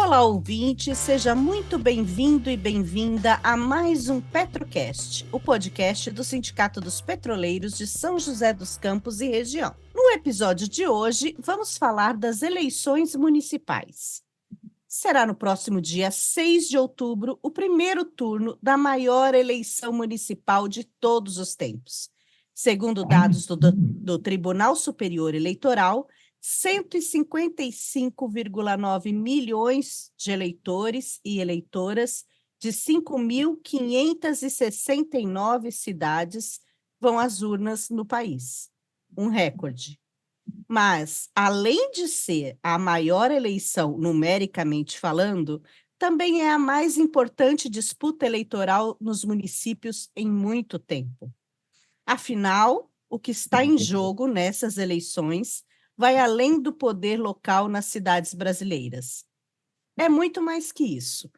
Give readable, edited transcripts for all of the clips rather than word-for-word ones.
Olá, ouvinte, seja muito bem-vindo e bem-vinda a mais um Petrocast, o podcast do Sindicato dos Petroleiros de São José dos Campos e região. No episódio de hoje, vamos falar das eleições municipais. Será no próximo dia 6 de outubro o primeiro turno da maior eleição municipal de todos os tempos. Segundo dados do Tribunal Superior Eleitoral, 155,9 milhões de eleitores e eleitoras de 5.569 cidades vão às urnas no país. Um recorde. Mas, além de ser a maior eleição numericamente falando, também é a mais importante disputa eleitoral nos municípios em muito tempo. Afinal, o que está em jogo nessas eleições vai além do poder local nas cidades brasileiras. É muito mais que isso.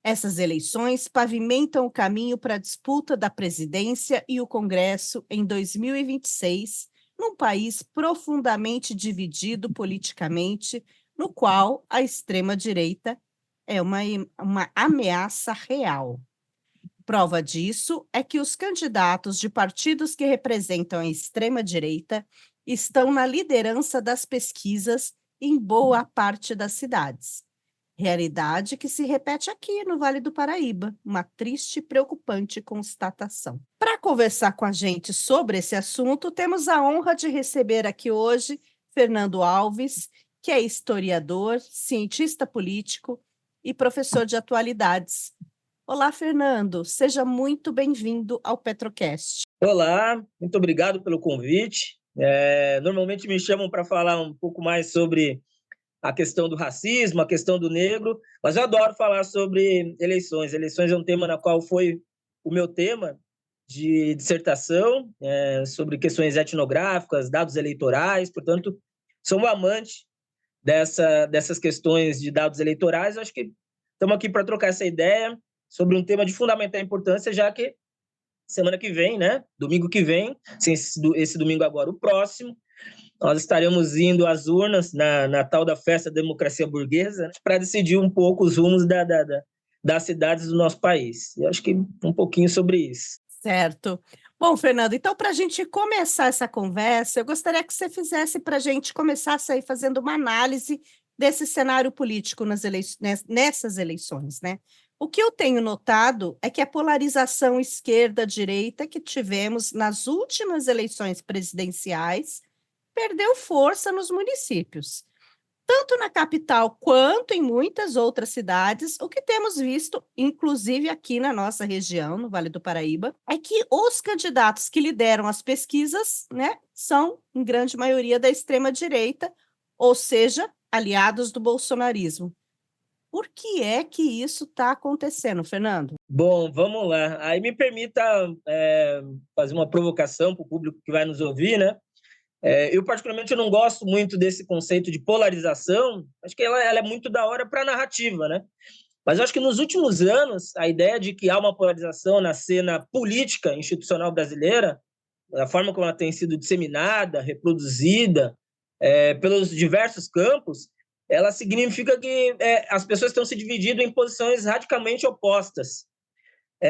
Essas eleições pavimentam o caminho para a disputa da presidência e o Congresso em 2026, num país profundamente dividido politicamente, no qual a extrema-direita é uma ameaça real. Prova disso é que os candidatos de partidos que representam a extrema-direita estão na liderança das pesquisas em boa parte das cidades. Realidade que se repete aqui no Vale do Paraíba, uma triste e preocupante constatação. Para conversar com a gente sobre esse assunto, temos a honra de receber aqui hoje Fernando Alves, que é historiador, cientista político e professor de atualidades. Olá, Fernando, seja muito bem-vindo ao Petrocast. Olá, muito obrigado pelo convite. Normalmente me chamam para falar um pouco mais sobre a questão do racismo, a questão do negro, mas eu adoro falar sobre eleições. Eleições é um tema na qual foi o meu tema de dissertação, sobre questões etnográficas, dados eleitorais, portanto, sou um amante dessas questões de dados eleitorais. Eu acho que estamos aqui para trocar essa ideia sobre um tema de fundamental importância, já que semana que vem, né? Domingo que vem, esse domingo agora, o próximo, nós estaremos indo às urnas na tal da festa da democracia burguesa, né, para decidir um pouco os rumos das cidades do nosso país. Eu acho que um pouquinho sobre isso. Certo. Bom, Fernando, então, para a gente começar essa conversa, eu gostaria que você fizesse para a gente começasse aí fazendo uma análise desse cenário político nessas eleições, né? O que eu tenho notado é que a polarização esquerda-direita que tivemos nas últimas eleições presidenciais perdeu força nos municípios. Tanto na capital quanto em muitas outras cidades, o que temos visto, inclusive aqui na nossa região, no Vale do Paraíba, é que os candidatos que lideram as pesquisas, né, são, em grande maioria, da extrema-direita, ou seja, aliados do bolsonarismo. Por que é que isso está acontecendo, Fernando? Bom, vamos lá. Aí me permita fazer uma provocação para o público que vai nos ouvir, né? Eu, particularmente, não gosto muito desse conceito de polarização. Acho que ela é muito da hora para a narrativa, né? Mas eu acho que nos últimos anos, a ideia de que há uma polarização na cena política institucional brasileira, da forma como ela tem sido disseminada, reproduzida pelos diversos campos, ela significa que as pessoas estão se dividindo em posições radicalmente opostas,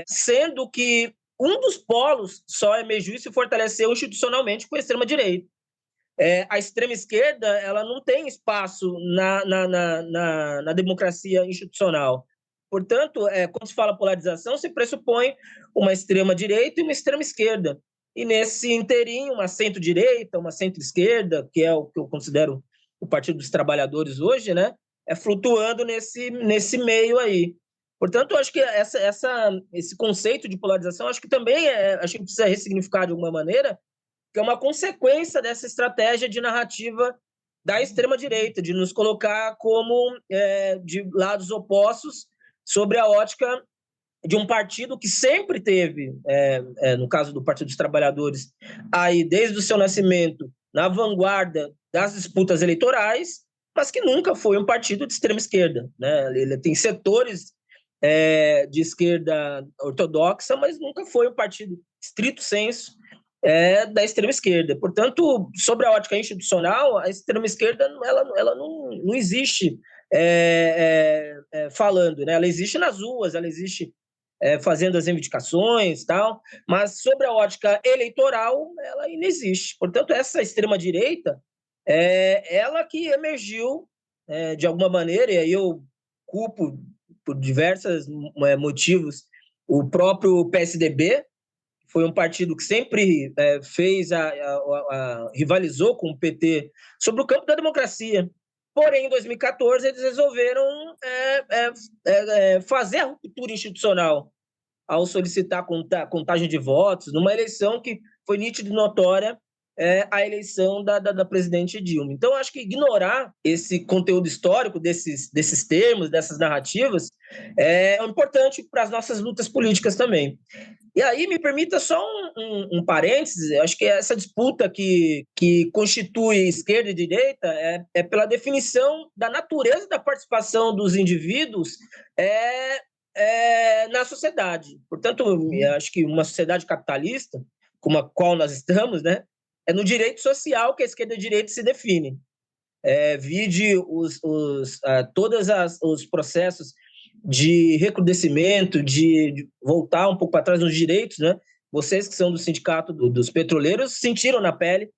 sendo que um dos polos só emergiu e se fortaleceu institucionalmente com a extrema-direita. A extrema-esquerda ela não tem espaço na democracia institucional. Portanto, quando se fala polarização, se pressupõe uma extrema-direita e uma extrema-esquerda. E nesse inteirinho, uma centro-direita, uma centro-esquerda, que é o que eu considero o Partido dos Trabalhadores hoje, né, flutuando nesse meio aí. Portanto, eu acho que esse conceito de polarização, acho que também acho que precisa ressignificar de alguma maneira, que é uma consequência dessa estratégia de narrativa da extrema-direita, de nos colocar como de lados opostos sobre a ótica de um partido que sempre teve, no caso do Partido dos Trabalhadores, aí desde o seu nascimento, na vanguarda das disputas eleitorais, mas que nunca foi um partido de extrema-esquerda, né? Ele tem setores de esquerda ortodoxa, mas nunca foi um partido estrito sensu da extrema-esquerda. Portanto, sobre a ótica institucional, a extrema-esquerda ela não existe falando, né? Ela existe nas ruas, ela existe fazendo as reivindicações, tal, mas sobre a ótica eleitoral, ela ainda existe. Portanto, essa extrema-direita ela que emergiu de alguma maneira, e aí eu culpo por diversos motivos o próprio PSDB, que foi um partido que sempre rivalizou com o PT sobre o campo da democracia. Porém, em 2014, eles resolveram fazer a ruptura institucional ao solicitar contagem de votos numa eleição que foi nítida e notória a eleição da presidente Dilma. Então, acho que ignorar esse conteúdo histórico desses termos, dessas narrativas, é importante para as nossas lutas políticas também. E aí, me permita só um parênteses, acho que essa disputa que constitui esquerda e direita é pela definição da natureza da participação dos indivíduos na sociedade. Portanto, acho que uma sociedade capitalista, como a qual nós estamos, né, é no direito social que a esquerda e a direita se definem. Vide todos os processos de recrudescimento, de voltar um pouco para trás nos direitos, né? Vocês que são do sindicato dos petroleiros sentiram na pele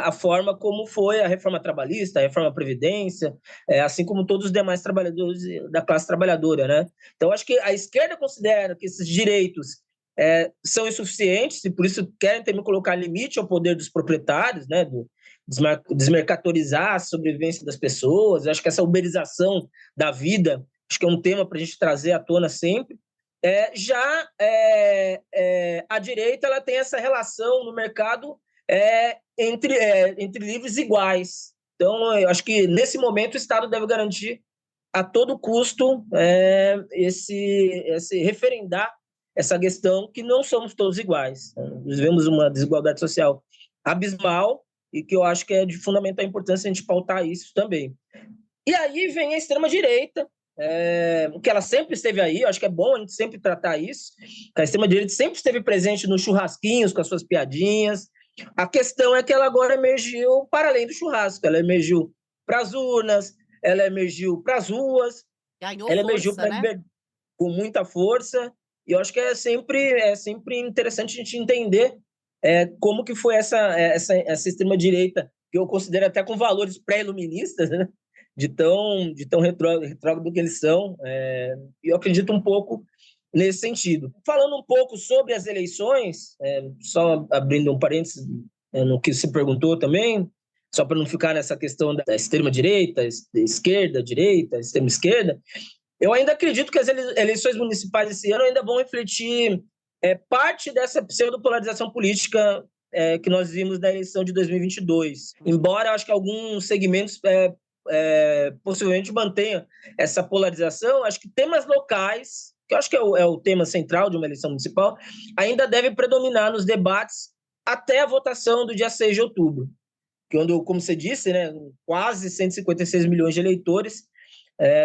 a forma como foi a reforma trabalhista, a reforma da Previdência, assim como todos os demais trabalhadores da classe trabalhadora, né? Então, acho que a esquerda considera que esses direitos são insuficientes e, por isso, querem também colocar limite ao poder dos proprietários, né? Desmercatorizar a sobrevivência das pessoas. Acho que essa uberização da vida, acho que é um tema para a gente trazer à tona sempre. A direita ela tem essa relação no mercado entre livres iguais. Então, eu acho que, nesse momento, o Estado deve garantir a todo custo esse referendar essa questão que não somos todos iguais. Nós vemos uma desigualdade social abismal e que eu acho que é de fundamental importância a gente pautar isso também. E aí vem a extrema-direita, que ela sempre esteve aí, eu acho que é bom a gente sempre tratar isso, que a extrema-direita sempre esteve presente nos churrasquinhos com as suas piadinhas. A questão é que ela agora emergiu para além do churrasco, ela emergiu para as urnas, ela emergiu para as ruas, Ganhou ela força, emergiu né? com muita força, e eu acho que é sempre interessante a gente entender como que foi essa extrema-direita, que eu considero até com valores pré-iluministas, né? de tão retrógrado que eles são, e eu acredito um pouco nesse sentido. Falando um pouco sobre as eleições, só abrindo um parênteses no que se perguntou também, só para não ficar nessa questão da extrema-direita, esquerda, direita, extrema-esquerda, eu ainda acredito que as eleições municipais esse ano ainda vão refletir parte dessa pseudopolarização política que nós vimos na eleição de 2022. Embora eu acho que alguns segmentos possivelmente mantenham essa polarização, acho que temas locais, que eu acho que é o tema central de uma eleição municipal, ainda deve predominar nos debates até a votação do dia 6 de outubro. Quando, como você disse, né, quase 156 milhões de eleitores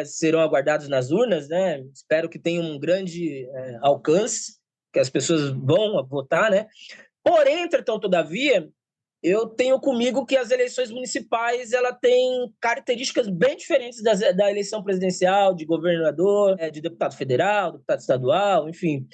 serão aguardados nas urnas, né? Espero que tenha um grande alcance, que as pessoas vão votar, né? Porém, entretanto, todavia, eu tenho comigo que as eleições municipais ela tem características bem diferentes da eleição presidencial, de governador, de deputado federal, deputado estadual, enfim,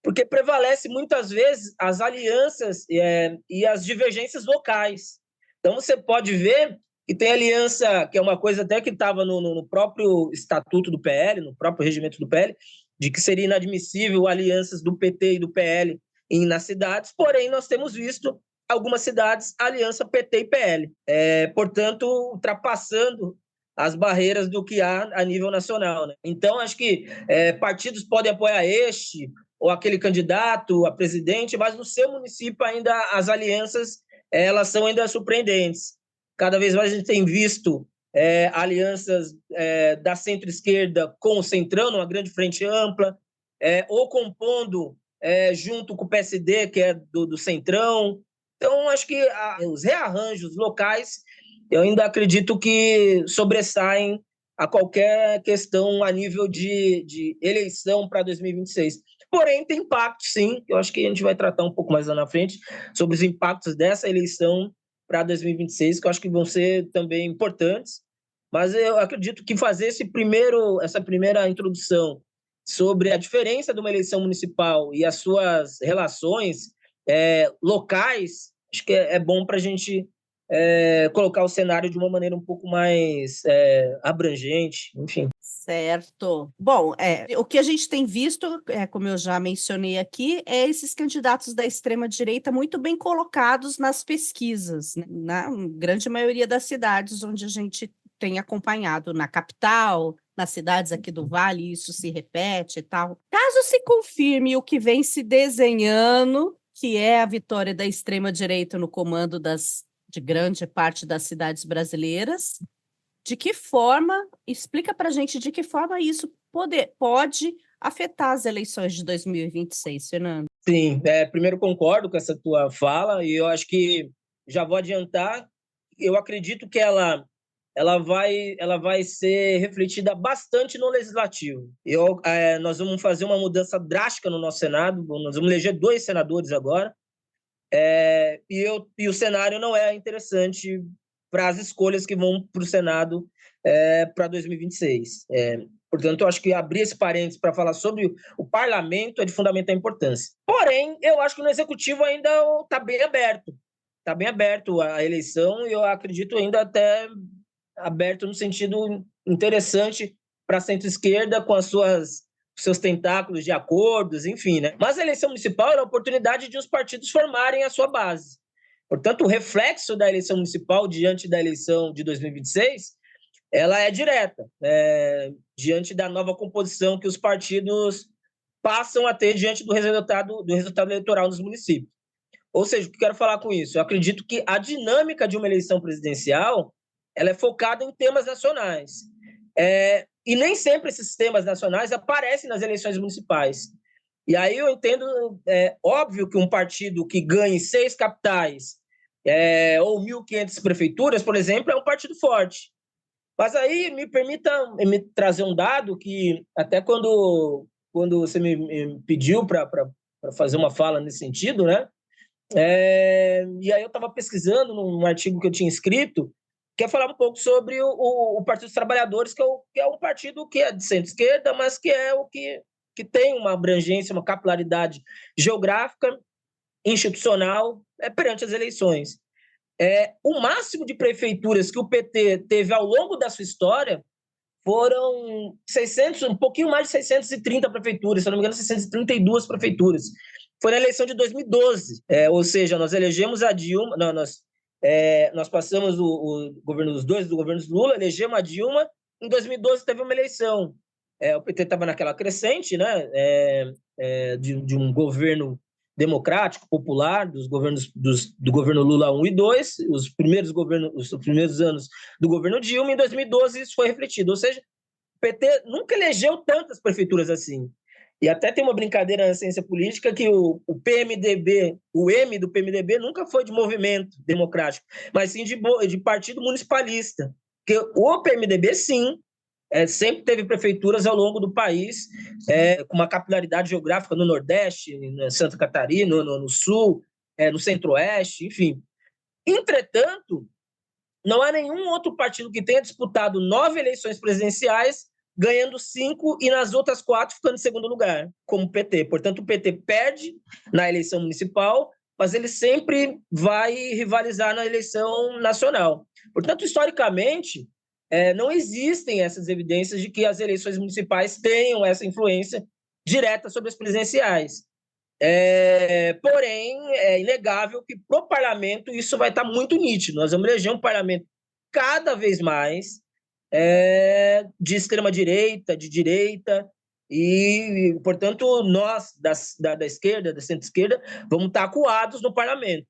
porque prevalece muitas vezes as alianças e as divergências locais. Então, você pode ver que tem aliança, que é uma coisa até que estava no próprio estatuto do PL, no próprio regimento do PL, de que seria inadmissível alianças do PT e do PL nas cidades, porém, nós temos visto algumas cidades aliança PT e PL, portanto, ultrapassando as barreiras do que há a nível nacional, né? Então, acho que partidos podem apoiar este ou aquele candidato a presidente, mas no seu município ainda as alianças elas são ainda surpreendentes. Cada vez mais a gente tem visto alianças da centro-esquerda com o Centrão, uma grande frente ampla, ou compondo junto com o PSD, que é do Centrão. Então, acho que os rearranjos locais, eu ainda acredito que sobressaem a qualquer questão a nível de eleição para 2026. Porém, tem impacto, sim, eu acho que a gente vai tratar um pouco mais lá na frente sobre os impactos dessa eleição para 2026, que eu acho que vão ser também importantes. mas eu acredito que fazer essa primeira introdução sobre a diferença de uma eleição municipal e as suas relações locais, acho que é bom para a gente colocar o cenário de uma maneira um pouco mais abrangente, enfim. Certo. Bom, o que a gente tem visto, como eu já mencionei aqui, é esses candidatos da extrema-direita muito bem colocados nas pesquisas, né? Na grande maioria das cidades onde a gente tem acompanhado, na capital, nas cidades aqui do Vale, isso se repete e tal. Caso se confirme o que vem se desenhando, que é a vitória da extrema-direita no comando de grande parte das cidades brasileiras, explica para a gente de que forma isso pode afetar as eleições de 2026, Fernando? Sim, primeiro concordo com essa tua fala e eu acho que já vou adiantar, eu acredito que ela vai ser refletida bastante no legislativo. Nós vamos fazer uma mudança drástica no nosso Senado, nós vamos eleger 2 senadores agora, e o cenário não é interessante para as escolhas que vão para o Senado para 2026. Portanto, eu acho que abrir esse parênteses para falar sobre o parlamento é de fundamental importância. Porém, eu acho que no executivo ainda está bem aberto. Está bem aberto a eleição e eu acredito ainda até aberto no sentido interessante para a centro-esquerda com seus tentáculos de acordos, enfim, né? Mas a eleição municipal é a oportunidade de os partidos formarem a sua base. Portanto, o reflexo da eleição municipal diante da eleição de 2026, ela é direta, diante da nova composição que os partidos passam a ter diante do resultado eleitoral nos municípios. Ou seja, o que eu quero falar com isso? Eu acredito que a dinâmica de uma eleição presidencial ela é focada em temas nacionais. E nem sempre esses temas nacionais aparecem nas eleições municipais. E aí eu entendo, óbvio que um partido que ganhe 6 capitais ou 1.500 prefeituras, por exemplo, é um partido forte. Mas aí me permita me trazer um dado que até quando você me pediu para fazer uma fala nesse sentido, né? E aí eu estava pesquisando num artigo que eu tinha escrito, que é falar um pouco sobre o Partido dos Trabalhadores, que é um partido que é de centro-esquerda, mas que é o que tem uma abrangência, uma capilaridade geográfica, institucional, perante as eleições. O máximo de prefeituras que o PT teve ao longo da sua história foram 600, um pouquinho mais de 630 prefeituras, se não me engano, 632 prefeituras. Foi na eleição de 2012, ou seja, nós elegemos a Dilma, nós passamos o governo dos dois, do governo Lula, elegemos a Dilma, em 2012 teve uma eleição. O PT estava naquela crescente, né, de um governo democrático, popular, dos governos do governo Lula 1 e 2, os primeiros anos do governo Dilma, em 2012 isso foi refletido, ou seja, o PT nunca elegeu tantas prefeituras assim. E até tem uma brincadeira na ciência política que o PMDB, o M do PMDB nunca foi de movimento democrático, mas sim de partido municipalista. Porque o PMDB, sim, sempre teve prefeituras ao longo do país, com uma capilaridade geográfica no Nordeste, em Santa Catarina, no Sul, no Centro-Oeste, enfim. Entretanto, não há nenhum outro partido que tenha disputado 9 eleições presidenciais, ganhando 5 e nas outras 4 ficando em segundo lugar, como o PT. Portanto, o PT perde na eleição municipal, mas ele sempre vai rivalizar na eleição nacional. Portanto, historicamente, não existem essas evidências de que as eleições municipais tenham essa influência direta sobre as presidenciais. Porém, é inegável que para o parlamento isso vai estar muito nítido. Nós vamos eleger um parlamento cada vez mais de extrema-direita, de direita, e, portanto, nós, da esquerda, da centro-esquerda, vamos estar acuados no parlamento.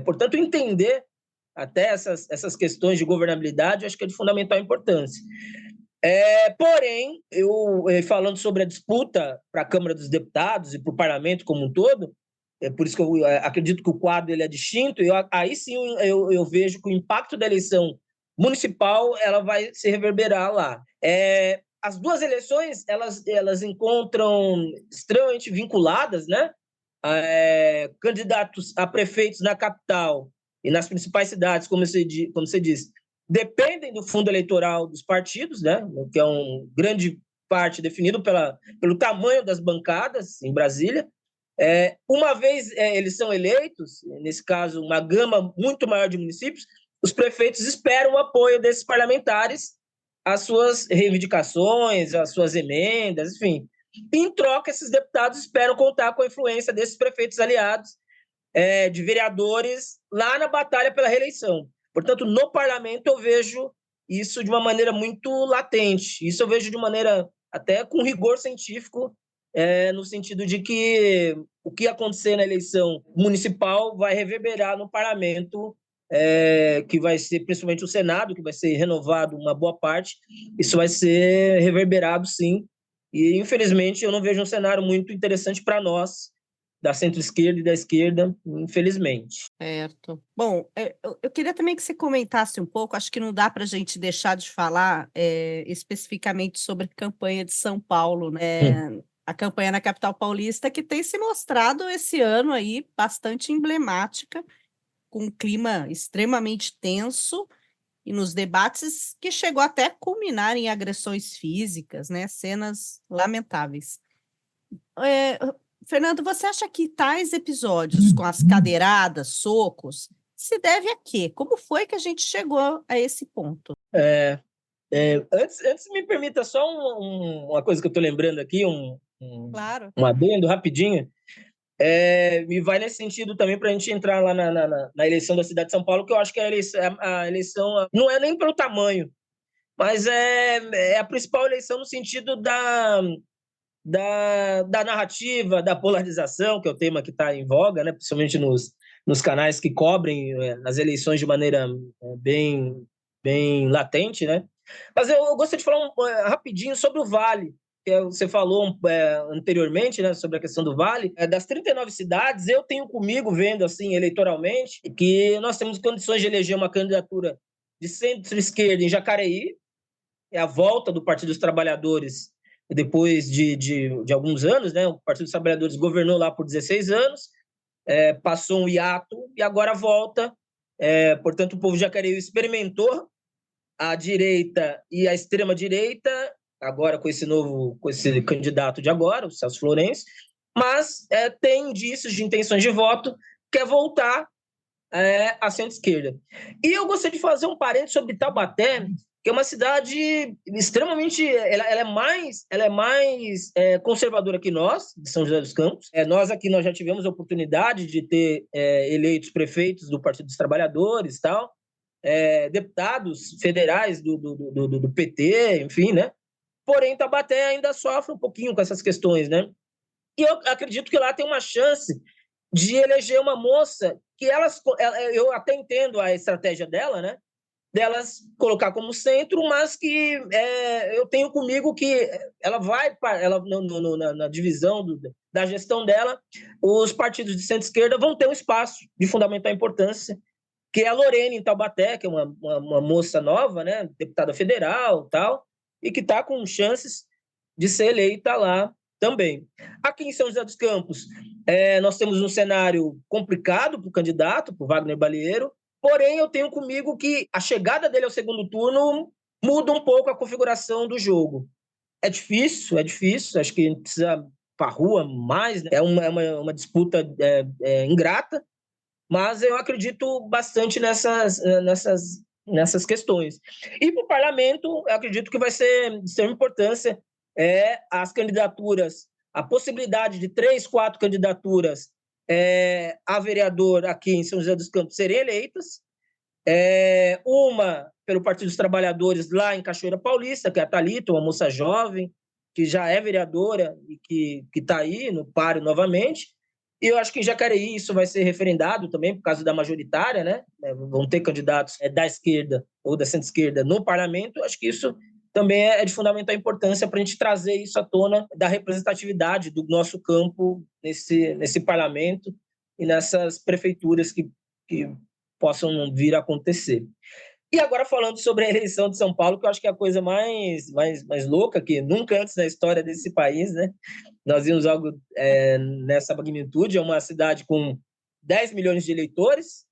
Portanto, entender até essas questões de governabilidade, acho que é de fundamental importância. Porém, falando sobre a disputa para a Câmara dos Deputados e para o Parlamento como um todo, por isso que eu acredito que o quadro ele é distinto, aí sim eu vejo que o impacto da eleição municipal ela vai se reverberar lá. As duas eleições elas encontram extremamente vinculadas, né? Candidatos a prefeitos na capital e nas principais cidades, como você disse, dependem do fundo eleitoral dos partidos, né, que é grande parte definido pelo tamanho das bancadas em Brasília. Uma vez eles são eleitos, nesse caso, uma gama muito maior de municípios, os prefeitos esperam o apoio desses parlamentares às suas reivindicações, às suas emendas, enfim. Em troca, esses deputados esperam contar com a influência desses prefeitos aliados, de vereadores, lá na batalha pela reeleição. Portanto, no parlamento, eu vejo isso de uma maneira muito latente. Isso eu vejo de maneira até com rigor científico, no sentido de que o que acontecer na eleição municipal vai reverberar no parlamento, que vai ser principalmente o Senado, que vai ser renovado uma boa parte. Isso vai ser reverberado, sim. E, infelizmente, eu não vejo um cenário muito interessante para nós, da centro-esquerda e da esquerda, infelizmente. Certo. Bom, eu queria também que você comentasse um pouco, acho que não dá para a gente deixar de falar especificamente sobre a campanha de São Paulo, né? A campanha na capital paulista, que tem se mostrado esse ano aí bastante emblemática, com um clima extremamente tenso e nos debates que chegou até a culminar em agressões físicas, né? Cenas lamentáveis. Fernando, você acha que tais episódios com as cadeiradas, socos, se deve a quê? Como foi que a gente chegou a esse ponto? Antes me permita só uma coisa que eu estou lembrando aqui, Claro. um adendo rapidinho. Me vai nesse sentido também para a gente entrar lá na eleição da cidade de São Paulo, que eu acho que a eleição não é nem pelo tamanho, mas é a principal eleição no sentido da narrativa, da polarização, que é o tema que está em voga, né? Principalmente nos canais que cobrem as eleições de maneira bem latente, né? Mas eu gostaria de falar rapidinho sobre o Vale, que você falou anteriormente, né, sobre a questão do Vale. Das 39 cidades, eu tenho comigo, vendo assim eleitoralmente, que nós temos condições de eleger uma candidatura de centro-esquerda em Jacareí, é a volta do Partido dos Trabalhadores depois de alguns anos, né? O Partido dos Trabalhadores governou lá por 16 anos, passou um hiato e agora volta. Portanto, o povo de Jacareí experimentou a direita e a extrema-direita, agora com esse candidato de agora, o Celso Florencio, mas tem indícios de intenções de voto, quer voltar à centro-esquerda. E eu gostaria de fazer um parênteses sobre Taubaté, que é uma cidade extremamente... Ela é mais conservadora que nós, de São José dos Campos. Nós aqui já tivemos a oportunidade de ter eleitos prefeitos do Partido dos Trabalhadores e tal, deputados federais do PT, enfim, né? Porém, Taubaté ainda sofre um pouquinho com essas questões, né? E eu acredito que lá tem uma chance de eleger uma moça que eu até entendo a estratégia dela, né? Delas colocar como centro, mas que eu tenho comigo que ela vai, na divisão da gestão dela, os partidos de centro-esquerda vão ter um espaço de fundamental importância, que é a Lorene em Taubaté, que é uma moça nova, né, deputada federal, tal, e que está com chances de ser eleita lá também. Aqui em São José dos Campos, nós temos um cenário complicado para o candidato, para o Wagner Balieiro, porém eu tenho comigo que a chegada dele ao segundo turno muda um pouco a configuração do jogo. É difícil, acho que precisa para a rua mais, né? É uma disputa ingrata, mas eu acredito bastante nessas questões. E para o parlamento, eu acredito que vai ser de extrema importância as candidaturas, a possibilidade de 3, 4 candidaturas a vereador aqui em São José dos Campos serem eleitas, uma pelo Partido dos Trabalhadores lá em Cachoeira Paulista, que é a Thalita, uma moça jovem, que já é vereadora e que está aí no páreo novamente. E eu acho que em Jacareí isso vai ser referendado também, por causa da majoritária, né? Vão ter candidatos da esquerda ou da centro-esquerda no parlamento. Eu acho que isso também é de fundamental importância para a gente trazer isso à tona da representatividade do nosso campo nesse parlamento e nessas prefeituras que possam vir a acontecer. E agora falando sobre a eleição de São Paulo, que eu acho que é a coisa mais louca, que nunca antes na história desse país, né? Nós vimos algo nessa magnitude. É uma cidade com 10 milhões de eleitores,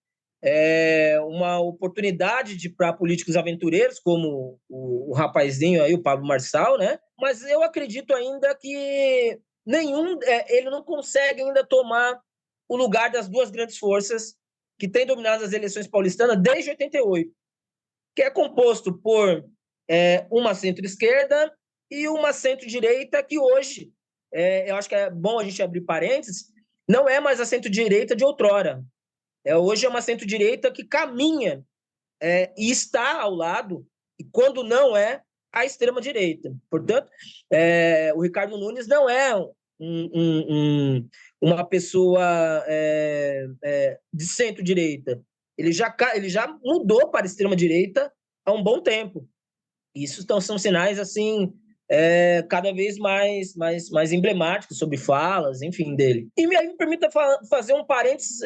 uma oportunidade para políticos aventureiros, como o rapazinho aí, o Pablo Marçal, né? Mas eu acredito ainda que ele não consegue ainda tomar o lugar das duas grandes forças que têm dominado as eleições paulistanas desde 88, que é composto por uma centro-esquerda e uma centro-direita, que hoje, eu acho que é bom a gente abrir parênteses, não é mais a centro-direita de outrora. Hoje é uma centro-direita que caminha e está ao lado, e quando não é, a extrema-direita. Portanto, o Ricardo Nunes não é uma pessoa de centro-direita. Ele já mudou para a extrema-direita há um bom tempo. Isso são sinais assim cada vez mais emblemáticos sobre falas, enfim, dele. E me permita fazer um parênteses,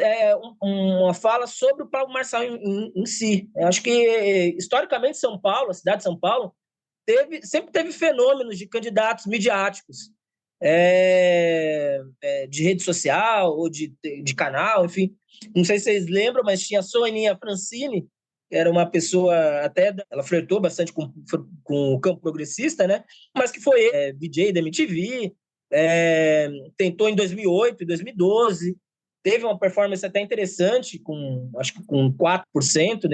uma fala sobre o Pablo Marçal em si. Eu acho que, historicamente, São Paulo, a cidade de São Paulo, sempre teve fenômenos de candidatos midiáticos, de rede social ou de canal, enfim. Não sei se vocês lembram, mas tinha a Soaninha Francini, era uma pessoa, até ela flertou bastante com o campo progressista, né? Mas que foi VJ da MTV, tentou em 2008, 2012, teve uma performance até interessante, acho que com 4%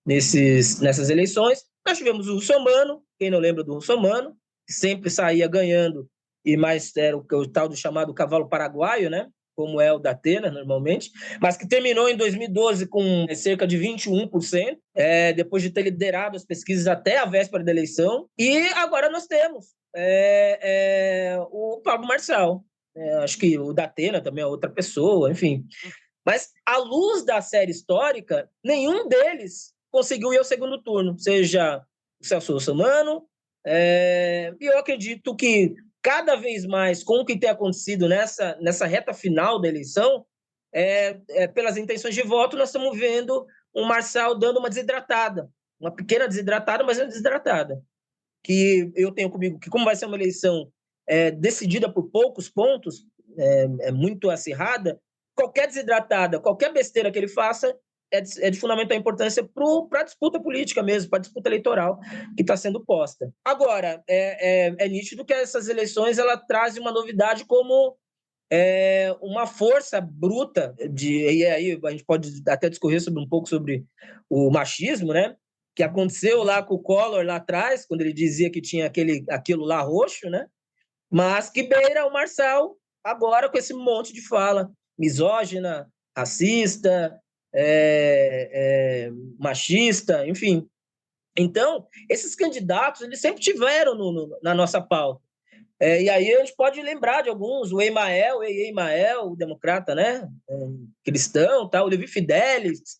nessas eleições. Nós tivemos o Russomano, quem não lembra do Russomano, que sempre saía ganhando, e mais era o tal do chamado cavalo paraguaio, né? Como é o da Atena, normalmente, mas que terminou em 2012 com cerca de 21%, depois de ter liderado as pesquisas até a véspera da eleição. E agora nós temos o Pablo Marçal. Acho que o da Atena também é outra pessoa, enfim. Mas, à luz da série histórica, nenhum deles conseguiu ir ao segundo turno, seja o Celso Russomano, e eu acredito que cada vez mais, com o que tem acontecido nessa reta final da eleição, pelas intenções de voto, nós estamos vendo o Marçal dando uma desidratada, uma pequena desidratada, mas uma desidratada. Que eu tenho comigo que, como vai ser uma eleição decidida por poucos pontos, muito acirrada, qualquer desidratada, qualquer besteira que ele faça é de fundamental importância para a disputa política mesmo, para a disputa eleitoral que está sendo posta. Agora, é nítido que essas eleições ela trazem uma novidade como uma força bruta, e aí a gente pode até discorrer um pouco sobre o machismo, né? Que aconteceu lá com o Collor lá atrás, quando ele dizia que tinha aquilo lá roxo, né? Mas que beira o Marçal agora com esse monte de fala misógina, racista, machista, enfim. Então, esses candidatos eles sempre tiveram na nossa pauta. E aí a gente pode lembrar de alguns, o Emael, o democrata, né? Cristão, tá? O Levi Fidelis,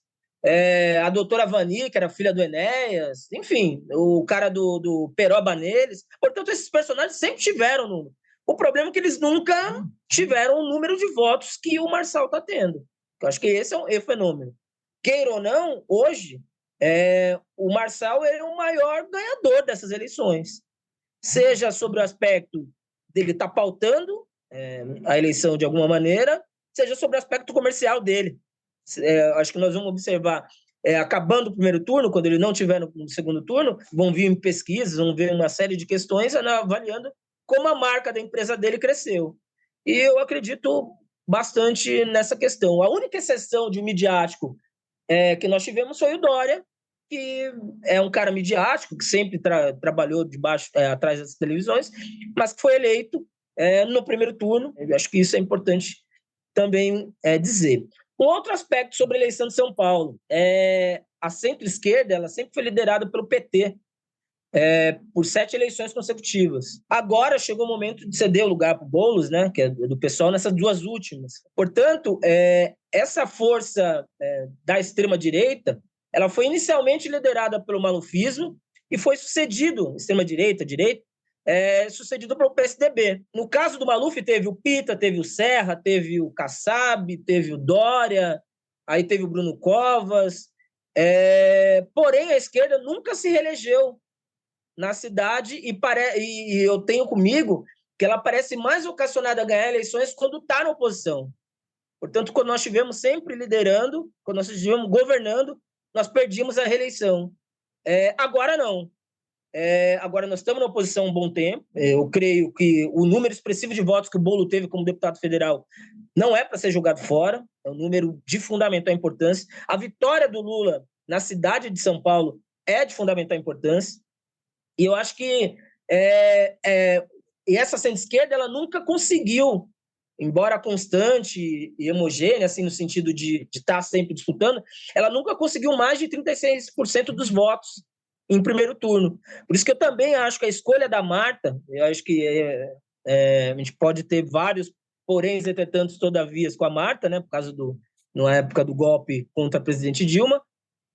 a doutora Vani, que era filha do Enéas, enfim, o cara do Peroba neles. Portanto, esses personagens sempre tiveram número. O problema é que eles nunca tiveram o número de votos que o Marçal está tendo. Eu acho que esse é o fenômeno. Queira ou não, hoje, o Marçal é o maior ganhador dessas eleições. Seja sobre o aspecto dele estar pautando a eleição de alguma maneira, seja sobre o aspecto comercial dele. Acho que nós vamos observar, acabando o primeiro turno, quando ele não estiver no segundo turno, vão vir pesquisas, vão ver uma série de questões avaliando como a marca da empresa dele cresceu. E eu acredito bastante nessa questão. A única exceção de um midiático que nós tivemos foi o Dória, que é um cara midiático, que sempre trabalhou atrás das televisões, mas que foi eleito no primeiro turno. Eu acho que isso é importante também dizer. Um outro aspecto sobre a eleição de São Paulo, a centro-esquerda ela sempre foi liderada pelo PT, por 7 eleições consecutivas. Agora chegou o momento de ceder o lugar para o Boulos, né, que é do PSOL, nessas duas últimas. Portanto, essa força da extrema-direita ela foi inicialmente liderada pelo malufismo e foi sucedido, extrema-direita, sucedido pelo PSDB. No caso do Maluf, teve o Pita, teve o Serra, teve o Kassab, teve o Dória, aí teve o Bruno Covas. Porém, a esquerda nunca se reelegeu na cidade e eu tenho comigo que ela parece mais vocacionada a ganhar eleições quando está na oposição. Portanto, quando nós estivemos sempre liderando, quando nós estivemos governando, nós perdíamos a reeleição. Agora não. Agora nós estamos na oposição há um bom tempo. Eu creio que o número expressivo de votos que o Bolo teve como deputado federal não é para ser jogado fora, é um número de fundamental importância. A vitória do Lula na cidade de São Paulo é de fundamental importância. E eu acho que essa centro-esquerda ela nunca conseguiu, embora constante e homogênea, assim, no sentido de estar sempre disputando, ela nunca conseguiu mais de 36% dos votos em primeiro turno. Por isso que eu também acho que a escolha da Marta, eu acho que a gente pode ter vários poréns, entretanto, todavias com a Marta, né, por causa na época do golpe contra a presidente Dilma,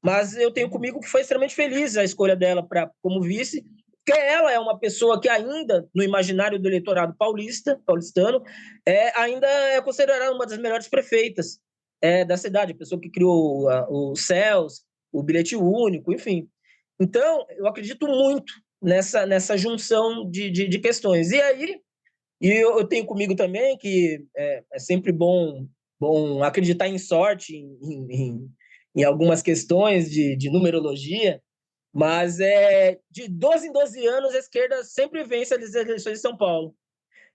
mas eu tenho comigo que foi extremamente feliz a escolha dela como vice, porque ela é uma pessoa que ainda, no imaginário do eleitorado paulistano, ainda é considerada uma das melhores prefeitas da cidade, a pessoa que criou o CELS, o bilhete único, enfim. Então, eu acredito muito nessa junção de questões. E aí, eu tenho comigo também que é sempre bom acreditar em sorte, em algumas questões de numerologia, mas de 12 em 12 anos a esquerda sempre vence as eleições de São Paulo.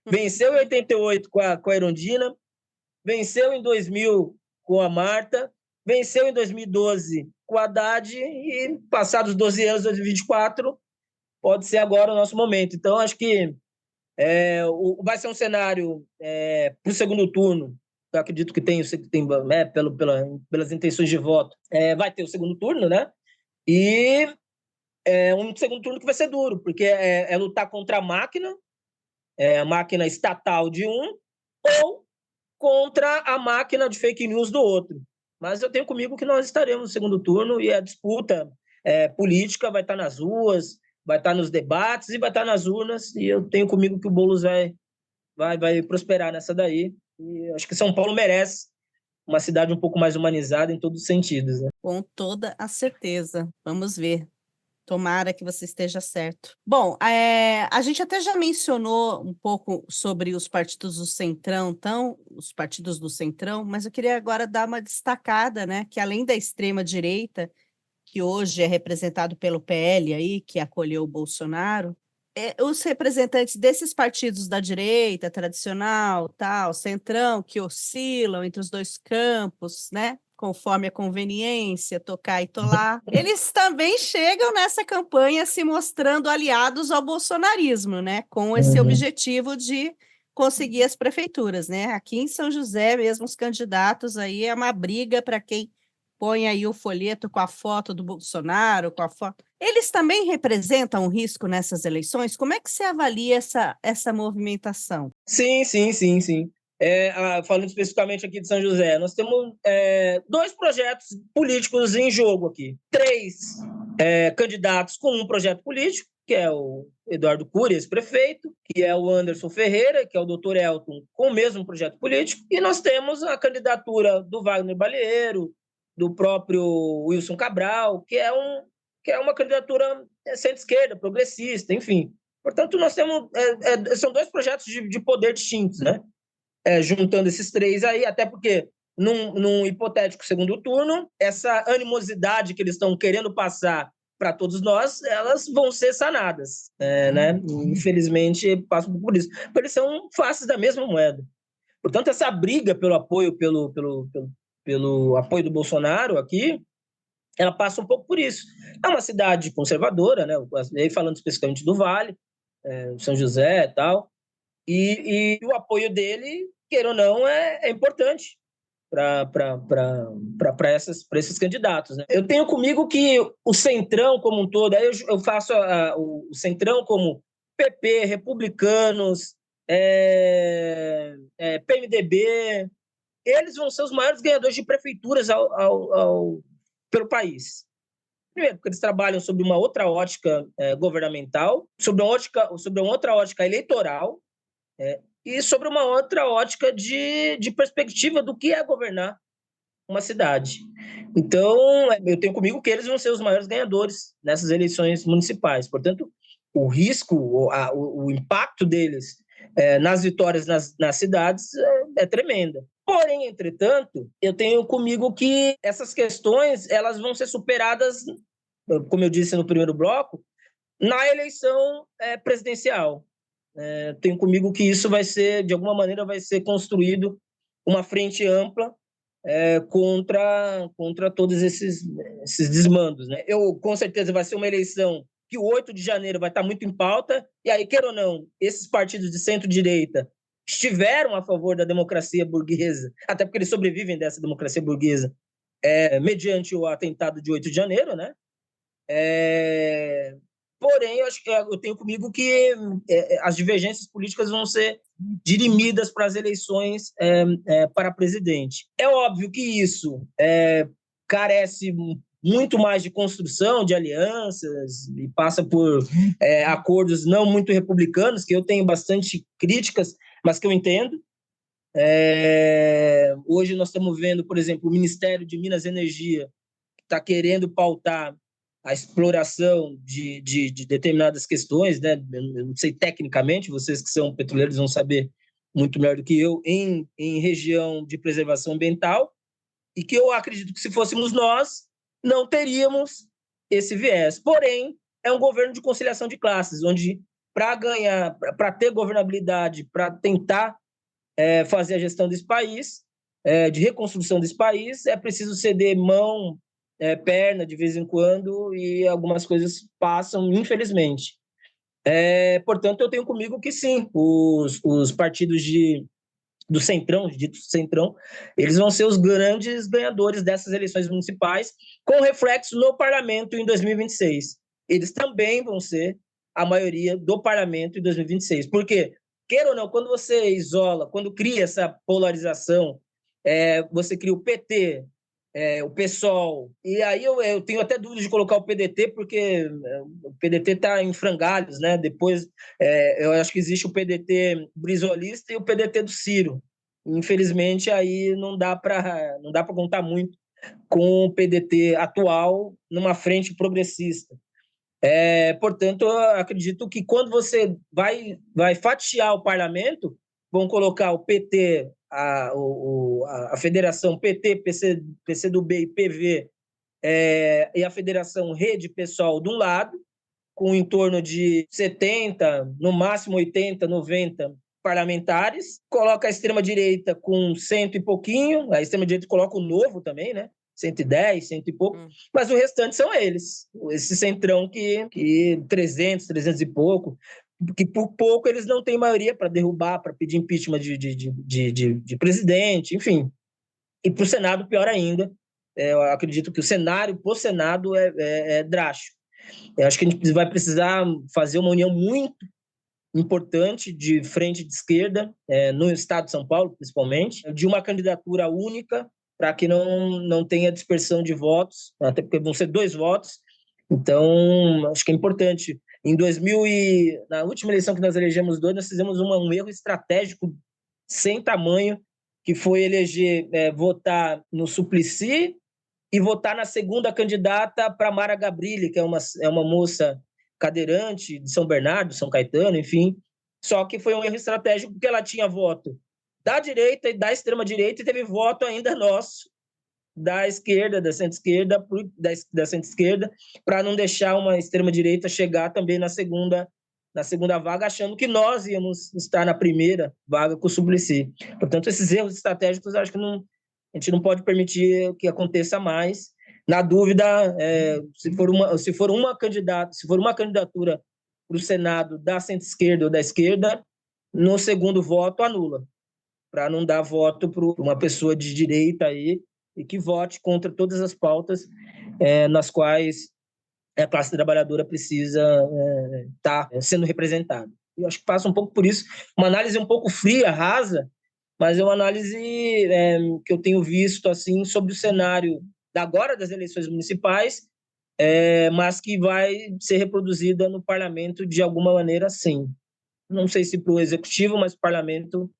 Venceu em 88 com a Erundina, venceu em 2000 com a Marta, venceu em 2012 com a Haddad e, passados 12 anos, 2024, pode ser agora o nosso momento. Então, acho que vai ser um cenário para o segundo turno. Eu acredito que tem pelas intenções de voto, vai ter o segundo turno, né? E um segundo turno que vai ser duro, porque é lutar contra a máquina estatal de um, ou contra a máquina de fake news do outro. Mas eu tenho comigo que nós estaremos no segundo turno e a disputa política vai estar nas ruas, vai estar nos debates e vai estar nas urnas, e eu tenho comigo que o Boulos vai prosperar nessa daí. E acho que São Paulo merece uma cidade um pouco mais humanizada em todos os sentidos, né? Com toda a certeza. Vamos ver. Tomara que você esteja certo. Bom, a gente até já mencionou um pouco sobre os partidos do Centrão, os partidos do Centrão, mas eu queria agora dar uma destacada, né? Que além da extrema-direita, que hoje é representado pelo PL aí, que acolheu o Bolsonaro, os representantes desses partidos da direita tradicional, Centrão, que oscilam entre os dois campos, né? Conforme a conveniência, tocar e tolar, eles também chegam nessa campanha se mostrando aliados ao bolsonarismo, né? Com esse objetivo de conseguir as prefeituras, né? Aqui em São José, mesmo os candidatos aí, é uma briga para quem põe aí o folheto com a foto do Bolsonaro, com a foto. Eles também representam um risco nessas eleições? Como é que você avalia essa movimentação? Sim. Falando especificamente aqui de São José, nós temos 2 projetos políticos em jogo aqui. 3 candidatos com um projeto político, que é o Eduardo Cury, ex-prefeito, que é o Anderson Ferreira, que é o doutor Elton, com o mesmo projeto político, e nós temos a candidatura do Wagner Balieiro, do próprio Wilson Cabral, que é uma candidatura centro-esquerda, progressista, enfim. Portanto, nós temos são 2 projetos de poder distintos, né? Juntando esses 3 aí, até porque num hipotético segundo turno, essa animosidade que eles estão querendo passar para todos nós, elas vão ser sanadas, né? Infelizmente, passam por isso. Porque eles são faces da mesma moeda. Portanto, essa briga pelo apoio, pelo apoio do Bolsonaro aqui, ela passa um pouco por isso. É uma cidade conservadora, né? Falando especificamente do Vale, São José e tal, e o apoio dele, queira ou não, é importante para esses candidatos, né? Eu tenho comigo que o Centrão como um todo, aí eu faço o Centrão como PP, Republicanos, PMDB, eles vão ser os maiores ganhadores de prefeituras pelo país. Primeiro, porque eles trabalham sobre uma outra ótica governamental, sobre uma outra ótica eleitoral, e sobre uma outra ótica de perspectiva do que é governar uma cidade. Então, eu tenho comigo que eles vão ser os maiores ganhadores nessas eleições municipais. Portanto, o risco, o impacto deles nas vitórias nas cidades é tremenda. Porém, entretanto, eu tenho comigo que essas questões elas vão ser superadas, como eu disse no primeiro bloco, na eleição presidencial. Tenho comigo que isso vai ser, de alguma maneira, vai ser construído uma frente ampla contra todos esses desmandos, né? Com certeza, vai ser uma eleição que o 8 de janeiro vai estar muito em pauta, e aí, queira ou não, esses partidos de centro-direita estiveram a favor da democracia burguesa, até porque eles sobrevivem dessa democracia burguesa, mediante o atentado de 8 de janeiro, né? Porém, eu tenho comigo que as divergências políticas vão ser dirimidas para as eleições para presidente. É óbvio que isso carece muito mais de construção de alianças e passa por acordos não muito republicanos, que eu tenho bastante críticas, mas que eu entendo. Hoje nós estamos vendo, por exemplo, o Ministério de Minas e Energia está querendo pautar a exploração de determinadas questões, né? Eu não sei tecnicamente, vocês que são petroleiros vão saber muito melhor do que eu, em região de preservação ambiental, e que eu acredito que se fôssemos nós, não teríamos esse viés. Porém, é um governo de conciliação de classes, onde para ganhar, para ter governabilidade, para tentar fazer a gestão desse país, de reconstrução desse país, é preciso ceder mão, perna de vez em quando, e algumas coisas passam, infelizmente. Portanto, eu tenho comigo que sim, os partidos do Centrão, dito Centrão, eles vão ser os grandes ganhadores dessas eleições municipais, com reflexo no parlamento em 2026. Eles também vão ser a maioria do parlamento em 2026. Por quê? Queira ou não, quando você isola, quando cria essa polarização, você cria o PT, o PSOL, e aí eu tenho até dúvida de colocar o PDT, porque o PDT está em frangalhos, né? Depois, eu acho que existe o PDT brisolista e o PDT do Ciro. Infelizmente, aí não dá para contar muito com o PDT atual numa frente progressista. Portanto, eu acredito que quando você vai fatiar o parlamento, vão colocar o PT, a federação PT, PCdoB e PV, e a federação Rede Pessoal de um lado, com em torno de 70, no máximo 80, 90 parlamentares, coloca a extrema-direita com 100 e pouquinho, a extrema-direita coloca o Novo também, né? 110, 100 e pouco, mas o restante são eles, esse centrão que 300 e pouco, que por pouco eles não têm maioria para derrubar, para pedir impeachment de presidente, enfim. E para o Senado, pior ainda, eu acredito que o cenário para o Senado é drástico. Eu acho que a gente vai precisar fazer uma união muito importante de frente de esquerda, no estado de São Paulo, principalmente, de uma candidatura única, para que não tenha dispersão de votos, até porque vão ser 2 votos. Então, acho que é importante. Na última eleição que nós elegemos 2, nós fizemos um erro estratégico sem tamanho, que foi votar no Suplicy e votar na segunda candidata para Mara Gabrilli, que é uma moça cadeirante de São Bernardo, São Caetano, enfim. Só que foi um erro estratégico porque ela tinha voto da direita e da extrema-direita e teve voto ainda nosso, da esquerda, da centro-esquerda, da centro-esquerda, para não deixar uma extrema-direita chegar também na segunda vaga, achando que nós íamos estar na primeira vaga com o Suplicy. Portanto, esses erros estratégicos, acho que a gente não pode permitir que aconteça mais. Na dúvida, se for uma candidatura para o Senado da centro-esquerda ou da esquerda, no segundo voto anula, para não dar voto para uma pessoa de direita aí e que vote contra todas as pautas nas quais a classe trabalhadora precisa estar sendo representada. Eu acho que passa um pouco por isso, uma análise um pouco fria, rasa, mas é uma análise que eu tenho visto assim sobre o cenário agora das eleições municipais, mas que vai ser reproduzida no parlamento de alguma maneira, sim. Não sei se para o executivo, mas o parlamento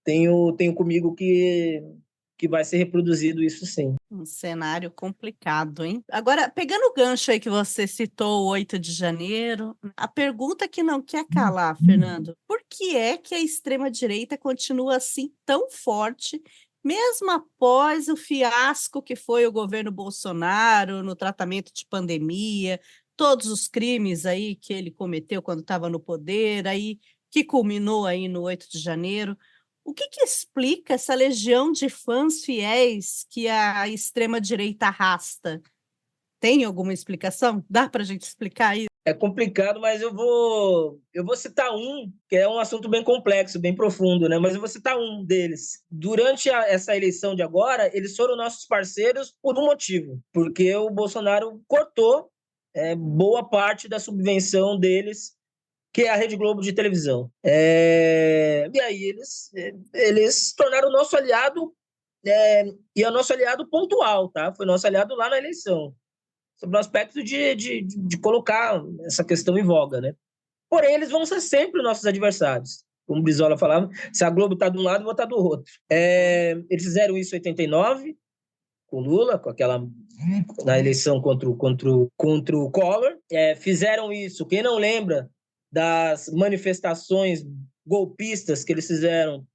tenho comigo que vai ser reproduzido isso, sim. Um cenário complicado, hein? Agora, pegando o gancho aí que você citou, o 8 de janeiro, a pergunta que não quer calar, Fernando, por que é que a extrema-direita continua assim tão forte mesmo após o fiasco que foi o governo Bolsonaro no tratamento de pandemia, todos os crimes aí que ele cometeu quando estava no poder, aí que culminou aí no 8 de janeiro. O que que explica essa legião de fãs fiéis que a extrema-direita arrasta? Tem alguma explicação? Dá para a gente explicar isso? É complicado, mas eu vou citar um, que é um assunto bem complexo, bem profundo, né? Mas eu vou citar um deles. Durante essa eleição de agora, eles foram nossos parceiros por um motivo, porque o Bolsonaro cortou boa parte da subvenção deles, que é a Rede Globo de televisão. E aí eles se tornaram nosso aliado, e é nosso aliado pontual, tá? Foi nosso aliado lá na eleição, sobre o aspecto de colocar essa questão em voga, né? Porém, eles vão ser sempre nossos adversários. Como o Brizola falava, se a Globo está de um lado, eu vou estar do outro. Eles fizeram isso em 89, com o Lula, com aquela na eleição contra o Collor. Fizeram isso, quem não lembra das manifestações golpistas que eles fizeram,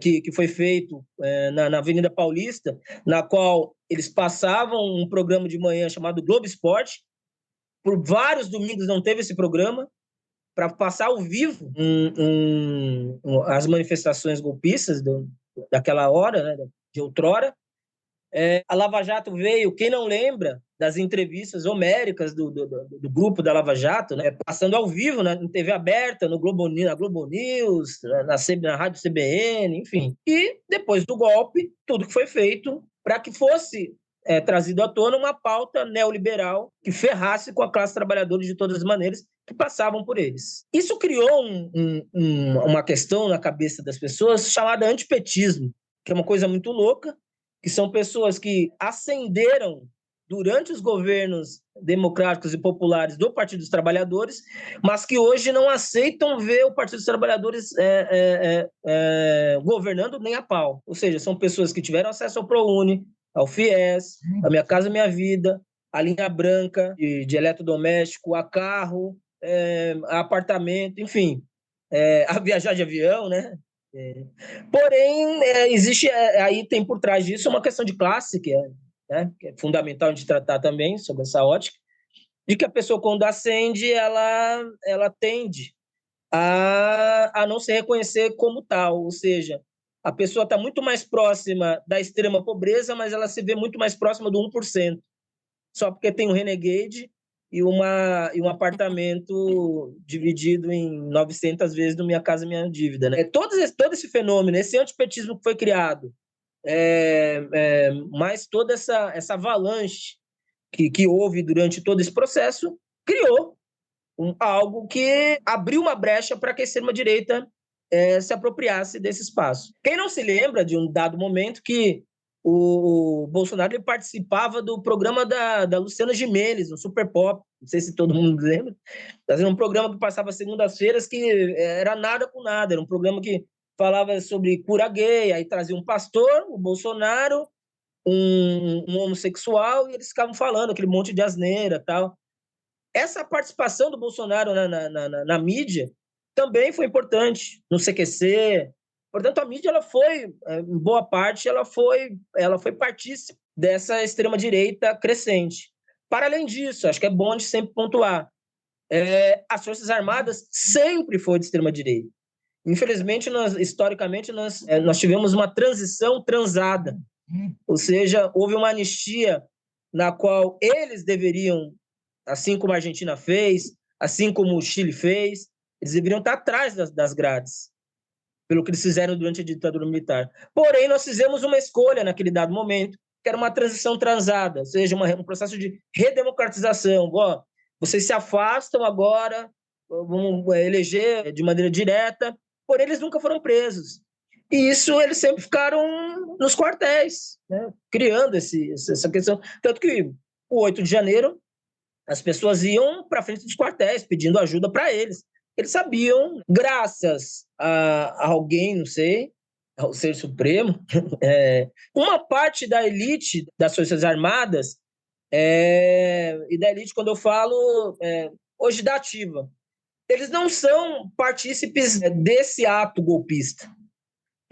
que foi feito na Avenida Paulista, na qual eles passavam um programa de manhã chamado Globo Esporte. Por vários domingos não teve esse programa, para passar ao vivo as manifestações golpistas daquela hora, né, de outrora. A Lava Jato veio, quem não lembra das entrevistas homéricas do grupo da Lava Jato, né, passando ao vivo, né, em TV aberta, na Globo News, na Rádio CBN, enfim. E depois do golpe, tudo que foi feito para que fosse trazido à tona uma pauta neoliberal que ferrasse com a classe trabalhadora de todas as maneiras que passavam por eles. Isso criou uma questão na cabeça das pessoas chamada antipetismo, que é uma coisa muito louca, que são pessoas que ascenderam durante os governos democráticos e populares do Partido dos Trabalhadores, mas que hoje não aceitam ver o Partido dos Trabalhadores governando nem a pau. Ou seja, são pessoas que tiveram acesso ao ProUni, ao FIES, a Minha Casa Minha Vida, a linha branca de eletrodoméstico, a carro, a apartamento, enfim, a viajar de avião, né? Porém, existe aí tem por trás disso uma questão de classe, que é fundamental de tratar também sobre essa ótica, de que a pessoa, quando ascende, ela tende a não se reconhecer como tal, ou seja, a pessoa está muito mais próxima da extrema pobreza, mas ela se vê muito mais próxima do 1%, só porque tem um Renegade e um apartamento dividido em 900 vezes do Minha Casa Minha Dívida, né? Todo esse fenômeno, esse antipetismo que foi criado, mais toda essa avalanche que houve durante todo esse processo, criou algo que abriu uma brecha para que a extrema-direita se apropriasse desse espaço. Quem não se lembra de um dado momento que o Bolsonaro ele participava do programa da Luciana Gimenez, no Super Pop, não sei se todo mundo lembra, fazendo um programa que passava segundas-feiras que era nada com nada, era um programa que falava sobre cura gay, aí trazia um pastor, o Bolsonaro, um homossexual, e eles ficavam falando aquele monte de asneira e tal. Essa participação do Bolsonaro na mídia também foi importante, no CQC. Portanto, a mídia, ela foi, em boa parte, ela foi partícipe dessa extrema-direita crescente. Para além disso, acho que é bom a gente sempre pontuar, as Forças Armadas sempre foi de extrema-direita. Infelizmente, historicamente, nós tivemos uma transição transada, ou seja, houve uma anistia na qual eles deveriam, assim como a Argentina fez, assim como o Chile fez, eles deveriam estar atrás das grades, pelo que eles fizeram durante a ditadura militar. Porém, nós fizemos uma escolha naquele dado momento, que era uma transição transada, ou seja, um processo de redemocratização. Vocês se afastam agora, vamos eleger de maneira direta, porém eles nunca foram presos. E isso eles sempre ficaram nos quartéis, né, criando essa questão. Tanto que o 8 de janeiro, as pessoas iam para frente dos quartéis pedindo ajuda para eles. Eles sabiam, graças a alguém, não sei, ao Ser Supremo, uma parte da elite das Forças Armadas, e da elite, quando eu falo hoje da ativa, eles não são partícipes desse ato golpista.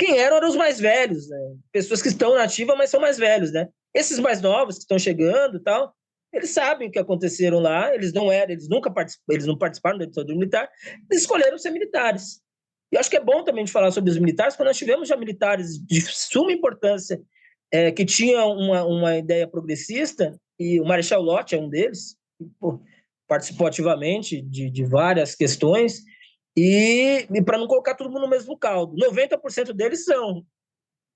quem eram os mais velhos, né? Pessoas que estão na ativa, mas são mais velhos, né? Esses mais novos que estão chegando e tal, eles sabem o que aconteceram lá, eles não participaram da ditadura militar, eles escolheram ser militares. E acho que é bom também de falar sobre os militares, porque nós tivemos já militares de suma importância, que tinham uma ideia progressista, e o Marechal Lott é um deles, que, participou ativamente de várias questões, e para não colocar todo mundo no mesmo caldo. 90% deles são.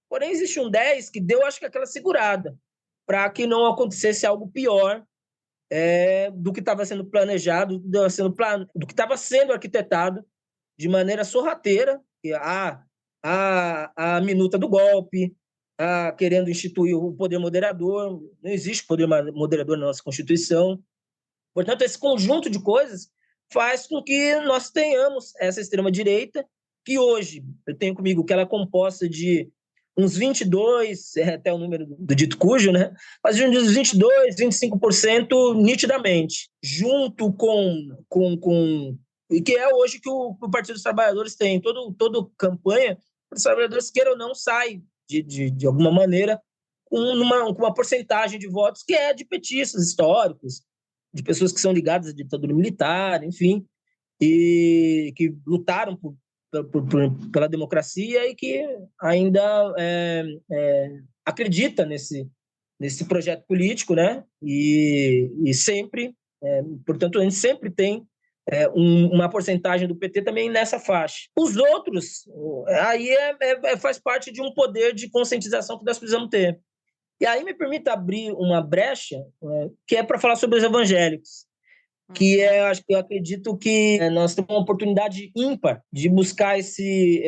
Porém, existe um 10% que deu, acho que, aquela segurada, para que não acontecesse algo pior do que estava sendo planejado, do que estava sendo arquitetado de maneira sorrateira, a minuta do golpe, querendo instituir o poder moderador. Não existe poder moderador na nossa Constituição. Portanto, esse conjunto de coisas faz com que nós tenhamos essa extrema-direita, que hoje eu tenho comigo que ela é composta de uns 22, até o número do dito cujo, né? Mas de uns 22, 25% nitidamente, junto e que é hoje que o Partido dos Trabalhadores tem. Toda campanha, os trabalhadores, queiram ou não, sai de alguma maneira com uma porcentagem de votos que é de petistas históricos, de pessoas que são ligadas à ditadura militar, enfim, e que lutaram pela democracia e que ainda acredita nesse projeto político, né? E sempre, portanto, a gente sempre tem uma porcentagem do PT também nessa faixa. Os outros, aí faz parte de um poder de conscientização que nós precisamos ter. E aí me permita abrir uma brecha, que é para falar sobre os evangélicos, que acho que eu acredito que nós temos uma oportunidade ímpar de buscar esse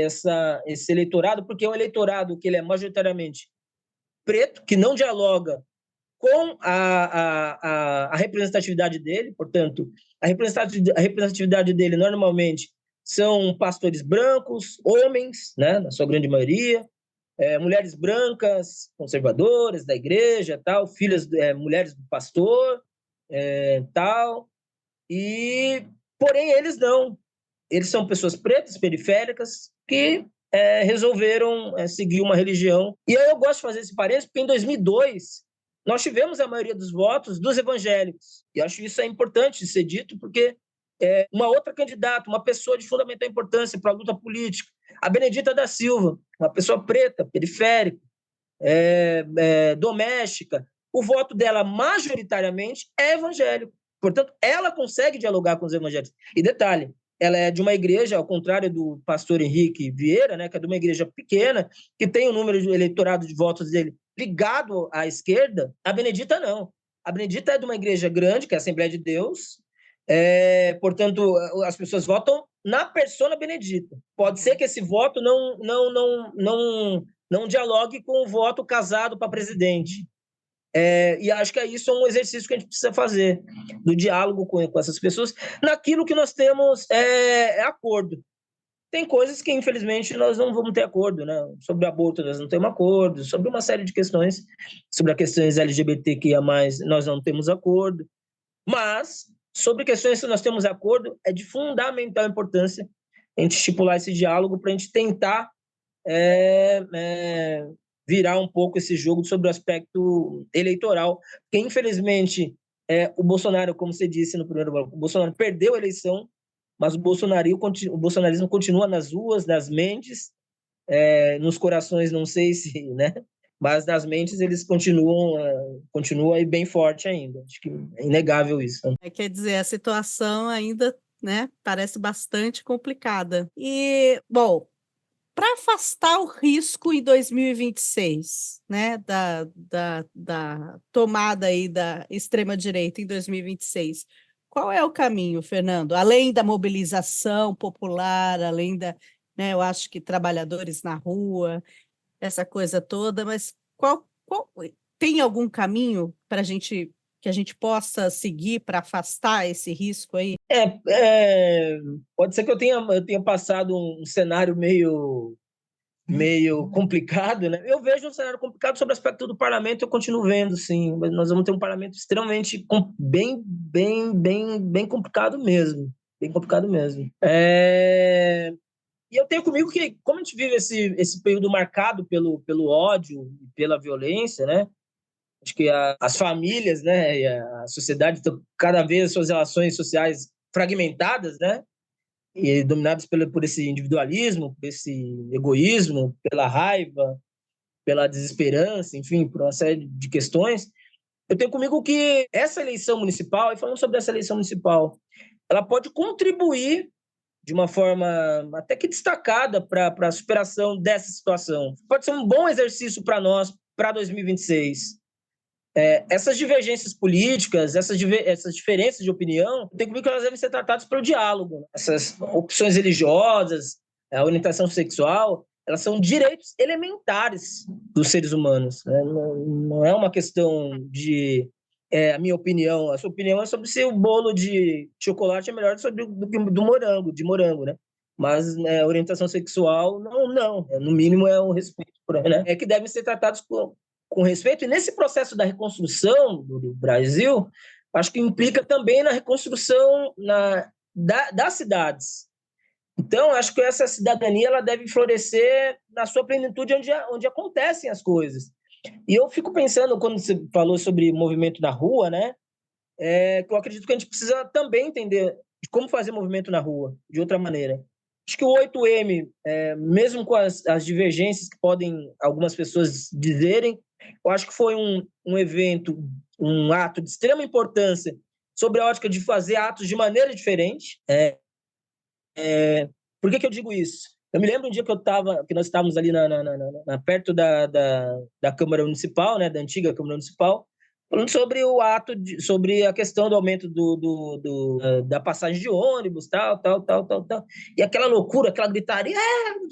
eleitorado, porque é um eleitorado que ele é majoritariamente preto, que não dialoga com a representatividade dele, portanto, a representatividade dele normalmente são pastores brancos, homens, né, na sua grande maioria, mulheres brancas, conservadoras da igreja, tal, mulheres do pastor, tal, porém eles não. Eles são pessoas pretas, periféricas, que resolveram seguir uma religião. E aí eu gosto de fazer esse parênteses, porque em 2002 nós tivemos a maioria dos votos dos evangélicos. E acho isso importante de ser dito, porque uma outra candidata, uma pessoa de fundamental importância para a luta política, a Benedita da Silva, uma pessoa preta, periférica, doméstica, o voto dela majoritariamente é evangélico. Portanto, ela consegue dialogar com os evangélicos. E detalhe, ela é de uma igreja, ao contrário do pastor Henrique Vieira, né, que é de uma igreja pequena, que tem um número de eleitorado de votos dele ligado à esquerda. A Benedita não. A Benedita é de uma igreja grande, que é a Assembleia de Deus. Portanto, as pessoas votam na persona Benedita. Pode ser que esse voto não dialogue com o voto casado para presidente. E acho que isso é um exercício que a gente precisa fazer, do diálogo com essas pessoas, naquilo que nós temos acordo. Tem coisas que, infelizmente, nós não vamos ter acordo, né? Sobre aborto, nós não temos acordo. Sobre uma série de questões, sobre as questões LGBTQIA+, nós não temos acordo. Mas, sobre questões que nós temos acordo, é de fundamental importância a gente estipular esse diálogo para a gente tentar virar um pouco esse jogo sobre o aspecto eleitoral, porque, infelizmente, o Bolsonaro, como você disse no primeiro bloco, o Bolsonaro perdeu a eleição, mas o bolsonarismo continua nas ruas, nas mentes, nos corações, não sei se, né? Mas nas mentes eles continuam aí bem forte ainda. Acho que é inegável isso. Quer dizer, a situação ainda, né, parece bastante complicada. E, bom, para afastar o risco em 2026, né, da tomada aí da extrema-direita em 2026, qual é o caminho, Fernando? Além da mobilização popular, além né, eu acho que trabalhadores na rua, essa coisa toda, mas tem algum caminho para que a gente possa seguir para afastar esse risco aí? Pode ser que eu tenha passado um cenário meio complicado, né? Eu vejo um cenário complicado sobre o aspecto do parlamento, eu continuo vendo, sim, mas nós vamos ter um parlamento extremamente bem complicado mesmo, bem complicado mesmo. E eu tenho comigo que, como a gente vive esse período marcado pelo ódio e pela violência, né? Acho que as famílias, né, e a sociedade estão cada vez suas relações sociais fragmentadas, né? E dominadas por esse individualismo, por esse egoísmo, pela raiva, pela desesperança, enfim, por uma série de questões. Eu tenho comigo que essa eleição municipal, e falando sobre essa eleição municipal, ela pode contribuir de uma forma até que destacada para a superação dessa situação. Pode ser um bom exercício para nós para 2026. Essas divergências políticas, essas diferenças de opinião, tem comigo que elas devem ser tratadas pelo diálogo. Essas opções religiosas, a orientação sexual, elas são direitos elementares dos seres humanos. Né? Não é uma questão de a minha opinião. A sua opinião é sobre se o bolo de chocolate é melhor do que do morango, de morango, né? Mas orientação sexual, não. No mínimo é um respeito, né? É que devem ser tratados com respeito. E nesse processo da reconstrução do Brasil, acho que implica também na reconstrução das cidades. Então, acho que essa cidadania ela deve florescer na sua plenitude onde acontecem as coisas. E eu fico pensando, quando você falou sobre movimento na rua, né, que eu acredito que a gente precisa também entender de como fazer movimento na rua, de outra maneira. Acho que o 8M, mesmo com as divergências que podem algumas pessoas dizerem, eu acho que foi um evento, um ato de extrema importância sobre a ótica de fazer atos de maneira diferente. Por que eu digo isso? Eu me lembro um dia que nós estávamos ali perto da Câmara Municipal, né, da antiga Câmara Municipal, falando sobre sobre a questão do aumento da passagem de ônibus, tal. E aquela loucura, aquela gritaria,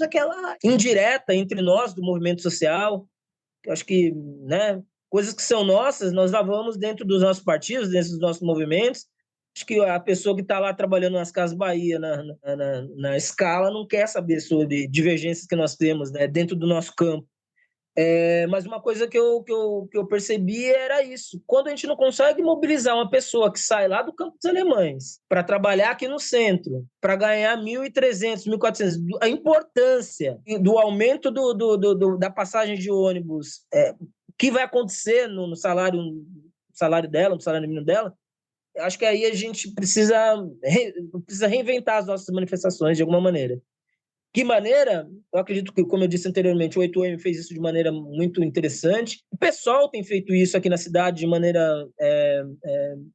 aquela indireta entre nós do movimento social. Eu acho que, né, coisas que são nossas, nós lavamos dentro dos nossos partidos, dentro dos nossos movimentos. Acho que a pessoa que está lá trabalhando nas Casas Bahia, na escala, não quer saber sobre divergências que nós temos, né, dentro do nosso campo. Mas uma coisa que eu percebi era isso. Quando a gente não consegue mobilizar uma pessoa que sai lá do Campo dos Alemães para trabalhar aqui no centro, para ganhar 1.300, 1.400, a importância do aumento da passagem de ônibus, o que vai acontecer no salário dela, no salário mínimo dela, acho que aí a gente precisa reinventar as nossas manifestações de alguma maneira. Que maneira? Eu acredito que, como eu disse anteriormente, o 8M fez isso de maneira muito interessante. O pessoal tem feito isso aqui na cidade de maneira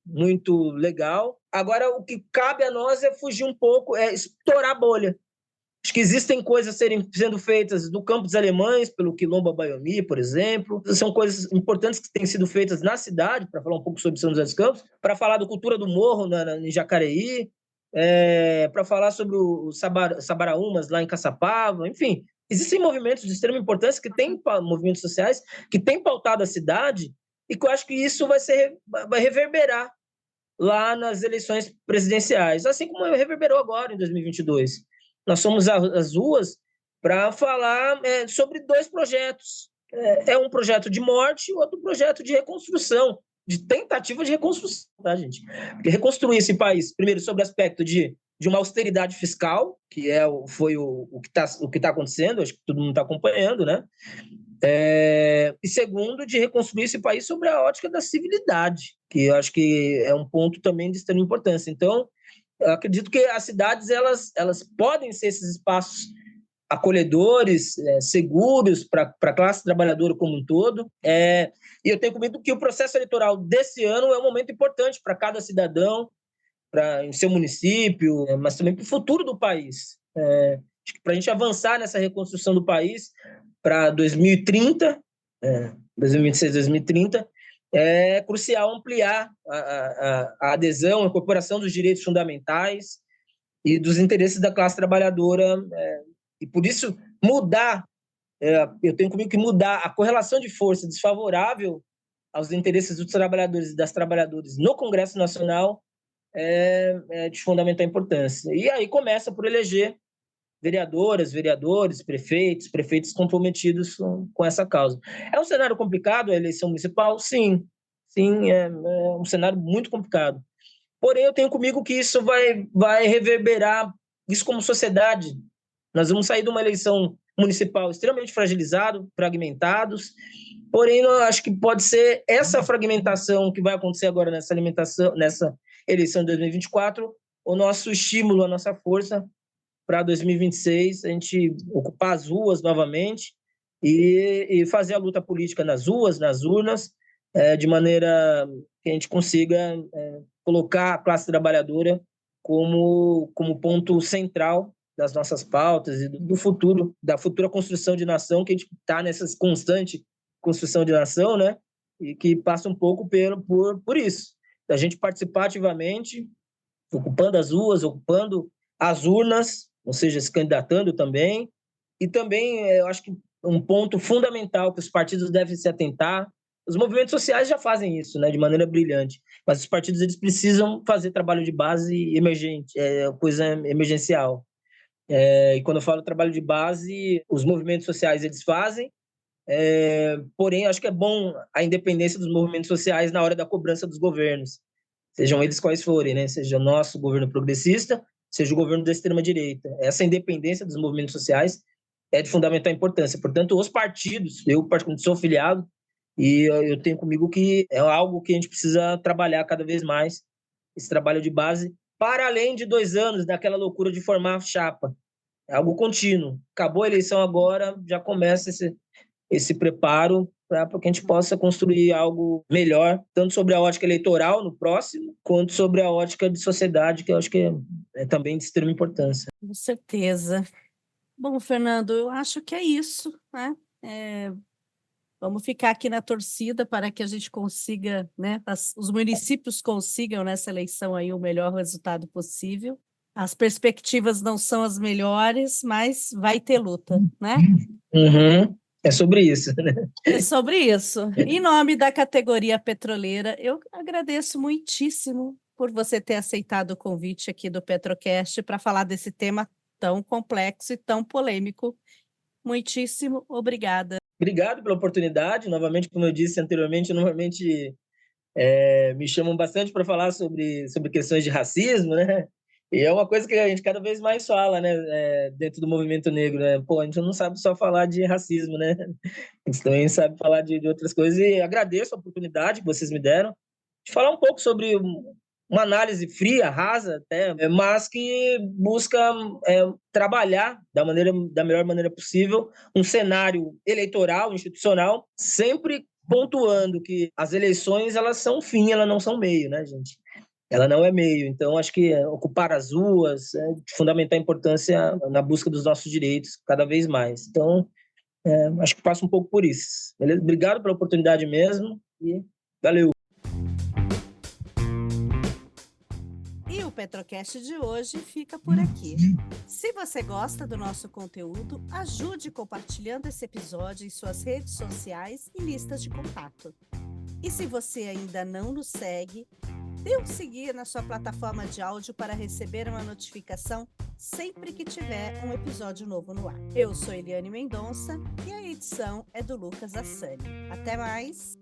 muito legal. Agora, o que cabe a nós é fugir um pouco, estourar a bolha. Acho que existem coisas sendo feitas no Campo dos Alemães, pelo Quilombo Baiomi, por exemplo. São coisas importantes que têm sido feitas na cidade, para falar um pouco sobre São José dos Campos, para falar da cultura do morro em Jacareí, para falar sobre o Sabaraúmas lá em Caçapava, enfim. Existem movimentos de extrema importância movimentos sociais que têm pautado a cidade e que eu acho que isso vai reverberar lá nas eleições presidenciais, assim como reverberou agora em 2022. Nós fomos às ruas para falar sobre dois projetos. Um projeto de morte e outro projeto de reconstrução, de tentativa de reconstrução, tá, gente? Porque reconstruir esse país, primeiro, sobre o aspecto de uma austeridade fiscal, que foi o que tá acontecendo, acho que todo mundo está acompanhando, né? E segundo, de reconstruir esse país sobre a ótica da civilidade, que eu acho que é um ponto também de extrema importância. Então, eu acredito que as cidades elas podem ser esses espaços acolhedores, seguros para a classe trabalhadora como um todo. E eu tenho comigo que o processo eleitoral desse ano é um momento importante para cada cidadão, em seu município, mas também para o futuro do país. Acho que para a gente avançar nessa reconstrução do país para 2030, 2026, 2030, é crucial ampliar a adesão, a incorporação dos direitos fundamentais e dos interesses da classe trabalhadora, e por isso eu tenho comigo que mudar a correlação de força desfavorável aos interesses dos trabalhadores e das trabalhadoras no Congresso Nacional é de fundamental importância. E aí começa por eleger vereadoras, vereadores, prefeitos comprometidos com essa causa. É um cenário complicado a eleição municipal? Sim, é um cenário muito complicado. Porém, eu tenho comigo que isso vai reverberar, isso como sociedade, Nós vamos sair de uma eleição municipal extremamente fragmentados, porém, eu acho que pode ser essa fragmentação que vai acontecer agora nessa eleição de 2024, o nosso estímulo, a nossa força para 2026, a gente ocupar as ruas novamente e fazer a luta política nas ruas, nas urnas, de maneira que a gente consiga colocar a classe trabalhadora como ponto central das nossas pautas e do futuro, da futura construção de nação, que a gente está nessa constante construção de nação, né? E que passa um pouco por isso, da gente participar ativamente, ocupando as ruas, ocupando as urnas, ou seja, se candidatando também, e também eu acho que um ponto fundamental que os partidos devem se atentar, os movimentos sociais já fazem isso, né, de maneira brilhante, mas os partidos eles precisam fazer trabalho de base emergente, coisa emergencial. E quando eu falo trabalho de base, os movimentos sociais eles fazem, porém acho que é bom a independência dos movimentos sociais na hora da cobrança dos governos, sejam eles quais forem, né? Seja o nosso governo progressista, seja o governo da extrema-direita. Essa independência dos movimentos sociais é de fundamental importância. Portanto, os partidos, eu particularmente sou filiado, e eu tenho comigo que é algo que a gente precisa trabalhar cada vez mais, esse trabalho de base, para além de 2 anos daquela loucura de formar chapa. É algo contínuo. Acabou a eleição agora, já começa esse preparo para que a gente possa construir algo melhor, tanto sobre a ótica eleitoral no próximo, quanto sobre a ótica de sociedade, que eu acho que é também de extrema importância. Com certeza. Bom, Fernando, eu acho que é isso, né? Vamos ficar aqui na torcida para que a gente consiga, né, os municípios consigam nessa eleição aí o melhor resultado possível. As perspectivas não são as melhores, mas vai ter luta, né? Uhum. É sobre isso, né? É sobre isso. Em nome da categoria petroleira, eu agradeço muitíssimo por você ter aceitado o convite aqui do Petrocast para falar desse tema tão complexo e tão polêmico. Muitíssimo obrigada. Obrigado pela oportunidade. Novamente, como eu disse anteriormente, normalmente me chamam bastante para falar sobre questões de racismo, né? E é uma coisa que a gente cada vez mais fala, né? Dentro do movimento negro, né? Pô, a gente não sabe só falar de racismo, né? A gente também sabe falar de outras coisas. E agradeço a oportunidade que vocês me deram de falar um pouco sobre uma análise fria, rasa, até, mas que busca trabalhar da melhor maneira possível um cenário eleitoral, institucional, sempre pontuando que as eleições elas são fim, elas não são meio, né, gente? Ela não é meio. Então, acho que ocupar as ruas é de fundamental importância na busca dos nossos direitos cada vez mais. Então, acho que passa um pouco por isso. Beleza? Obrigado pela oportunidade mesmo e valeu. E o Petrocast de hoje fica por aqui. Se você gosta do nosso conteúdo, ajude compartilhando esse episódio em suas redes sociais e listas de contato. E se você ainda não nos segue, dê um seguir na sua plataforma de áudio para receber uma notificação sempre que tiver um episódio novo no ar. Eu sou Eliane Mendonça e a edição é do Lucas Assani. Até mais!